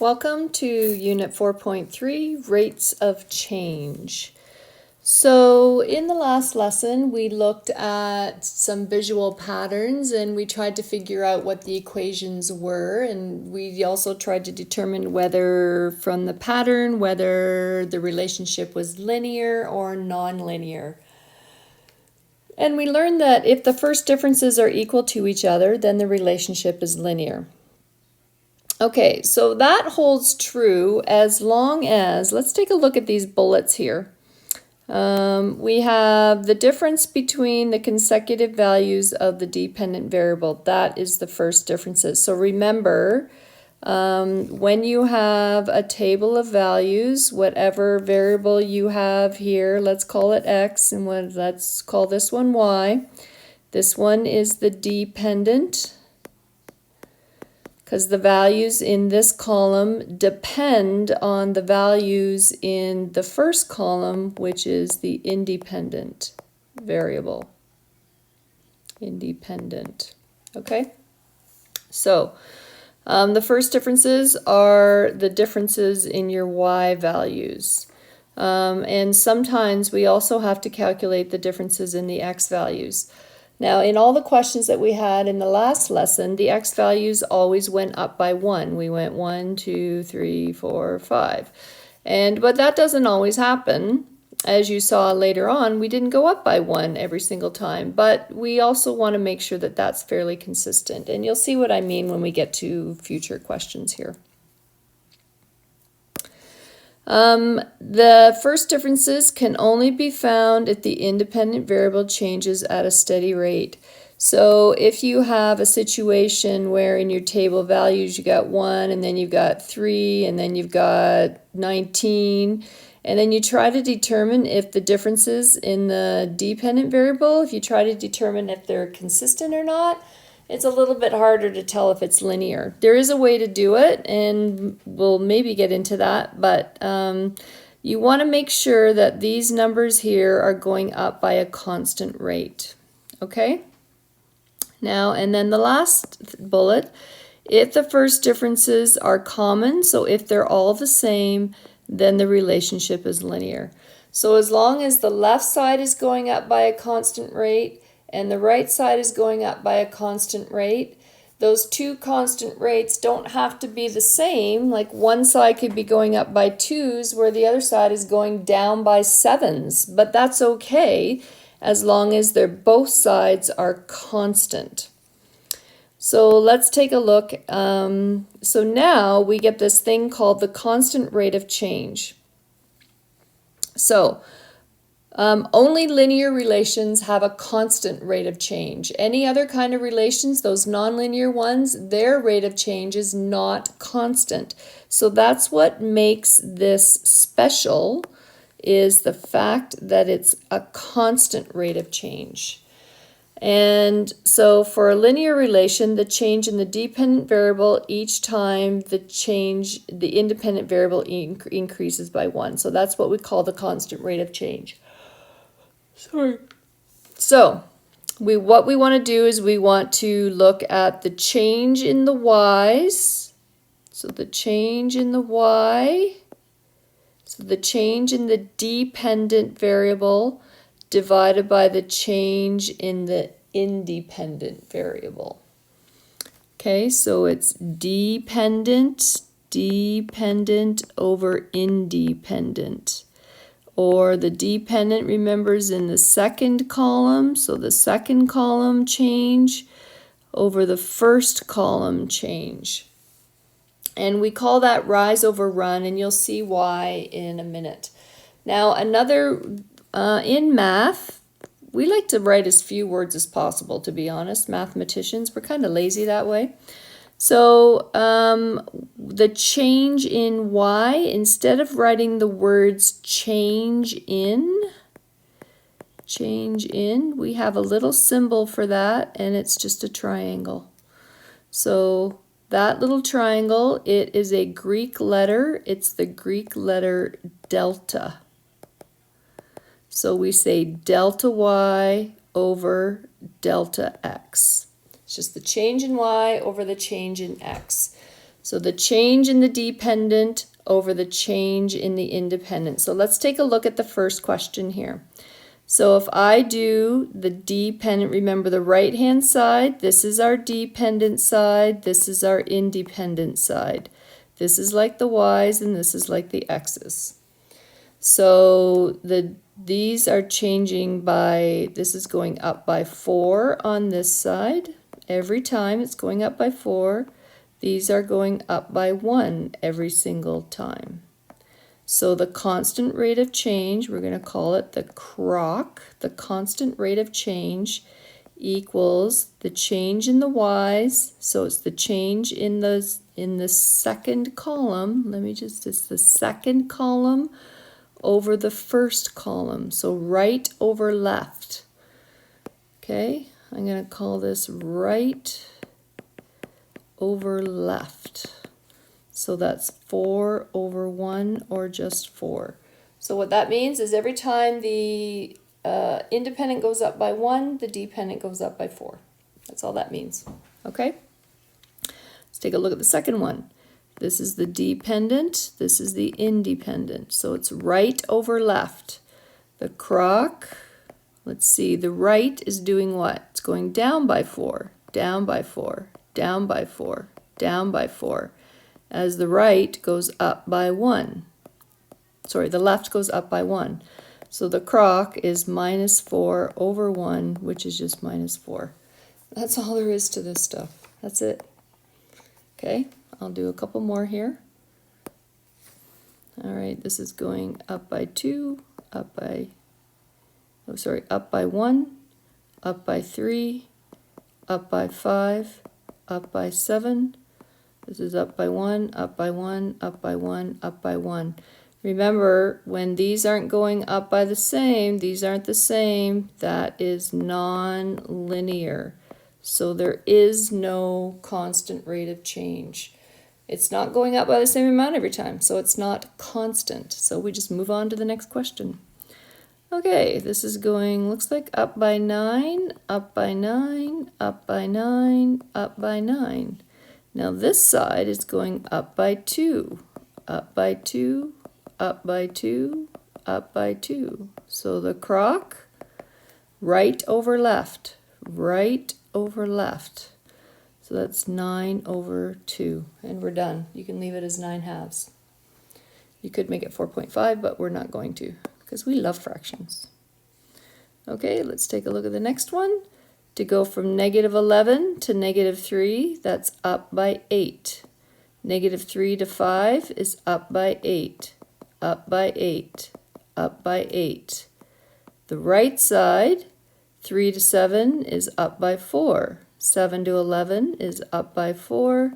Welcome to Unit 4.3, Rates of Change. So in the last lesson, we looked at some visual patterns and we tried to figure out what the equations were, and we also tried to determine whether from the pattern, whether the relationship was linear or nonlinear. And we learned that if the first differences are equal to each other, then the relationship is linear. Okay, so that holds true as long as, let's take a look at these bullets here. We have the difference between the consecutive values of the dependent variable. That is the first differences. So remember, when you have a table of values, whatever variable you have here, let's call it x, and let's call this one y. This one is the dependent, because the values in this column depend on the values in the first column, which is the independent variable. Independent. Okay? So, the first differences are the differences in your y values. And sometimes we also have to calculate the differences in the x values. Now, in all the questions that we had in the last lesson, the x values always went up by 1. We went 1, 2, 3, 4, 5. But that doesn't always happen. As you saw later on, we didn't go up by 1 every single time. But we also want to make sure that that's fairly consistent. And you'll see what I mean when we get to future questions here. The first differences can only be found if the independent variable changes at a steady rate. So if you have a situation where in your table of values you got 1, and then you've got 3, and then you've got 19, and then you try to determine if the differences in the dependent variable, if you try to determine if they're consistent or not, it's a little bit harder to tell if it's linear. There is a way to do it, and we'll maybe get into that, but you want to make sure that these numbers here are going up by a constant rate. Okay? Now, and then the last bullet, if the first differences are common, so if they're all the same, then the relationship is linear. So as long as the left side is going up by a constant rate, and the right side is going up by a constant rate, those two constant rates don't have to be the same. Like one side could be going up by 2s where the other side is going down by 7s, but that's okay as long as both sides are constant. So let's take a look. So now we get this thing called the constant rate of change. So only linear relations have a constant rate of change. Any other kind of relations, those nonlinear ones, their rate of change is not constant. So that's what makes this special, is the fact that it's a constant rate of change. And so for a linear relation, the change in the dependent variable each time the independent variable increases by 1. So that's what we call the constant rate of change. Sorry. So what we want to do is we want to look at the change in the y's. So the change in the y, so the change in the dependent variable divided by the change in the independent variable. Okay, so it's dependent over independent. Or the dependent, remember, is in the second column, so the second column change over the first column change. And we call that rise over run, and you'll see why in a minute. Now, in math, we like to write as few words as possible, to be honest. Mathematicians, we're kind of lazy that way. So the change in y, instead of writing the words change in, we have a little symbol for that, and it's just a triangle. So that little triangle, it is a Greek letter. It's the Greek letter delta. So we say delta y over delta x. It's just the change in y over the change in x. So the change in the dependent over the change in the independent. So let's take a look at the first question here. So if I do the dependent, remember the right-hand side, this is our dependent side, this is our independent side. This is like the y's and this is like the x's. So these are changing by, this is going up by 4 on this side. Every time it's going up by 4. These are going up by 1 every single time. So the constant rate of change, we're going to call it the CROC, the constant rate of change equals the change in the y's, so it's the change in the second column, it's the second column over the first column, so right over left. Okay, I'm going to call this right over left. So that's 4 over 1 or just 4. So what that means is every time the independent goes up by 1, the dependent goes up by 4. That's all that means. Okay? Let's take a look at the second one. This is the dependent, this is the independent. So it's right over left. The CROC, let's see, the right is doing what? It's going down by 4, down by 4, down by 4, down by 4. As the right goes up by 1. Sorry, the left goes up by 1. So the CROC is minus 4 over 1, which is just minus 4. That's all there is to this stuff. That's it. Okay, I'll do a couple more here. All right, this is going up by 2, up by 1, up by 3, up by 5, up by 7. This is up by 1, up by 1, up by 1, up by 1. Remember, when these aren't going up by the same, these aren't the same, that is non-linear. So there is no constant rate of change. It's not going up by the same amount every time, so it's not constant. So we just move on to the next question. Okay, this is going, looks like up by 9, up by 9, up by 9, up by 9. Now this side is going up by 2, up by 2, up by 2, up by 2. So the CROC, right over left, right over left. So that's 9 over 2, and we're done. You can leave it as 9/2. You could make it 4.5, but we're not going to, because we love fractions. Okay, let's take a look at the next one. To go from negative 11 to negative 3, that's up by 8. Negative 3 to 5 is up by 8, up by 8, up by 8. The right side, 3 to 7 is up by 4. 7 to 11 is up by 4,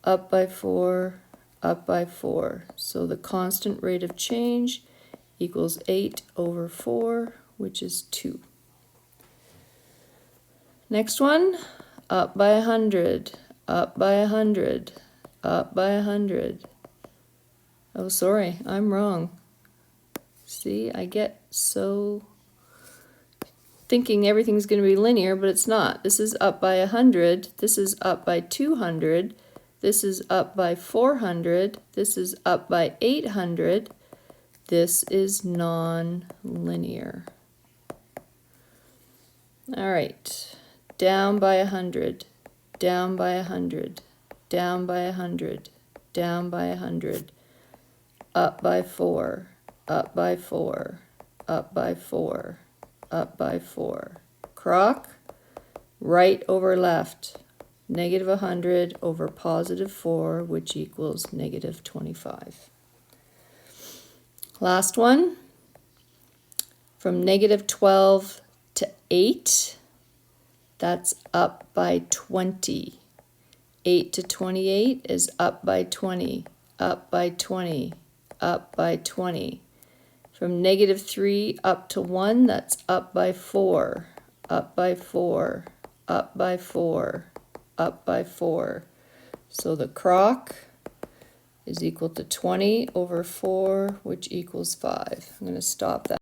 up by 4, up by 4. So the constant rate of change equals 8 over 4, which is 2. Next one, up by 100, up by 100, up by 100. Oh, sorry, I'm wrong. See, I get so thinking everything's going to be linear, but it's not. This is up by 100, this is up by 200, this is up by 400, this is up by 800. This is non-linear. All right. Down by 100, down by 100, down by 100, down by 100, up by 4, up by 4, up by 4, up by 4. CROC, right over left, negative 100 over positive 4, which equals negative 25. Last one, from negative 12 to 8. That's up by 20. 8 to 28 is up by 20, up by 20, up by 20. From negative 3 up to 1, that's up by 4, up by 4, up by 4, up by 4. So the CROC is equal to 20 over 4, which equals 5. I'm going to stop that.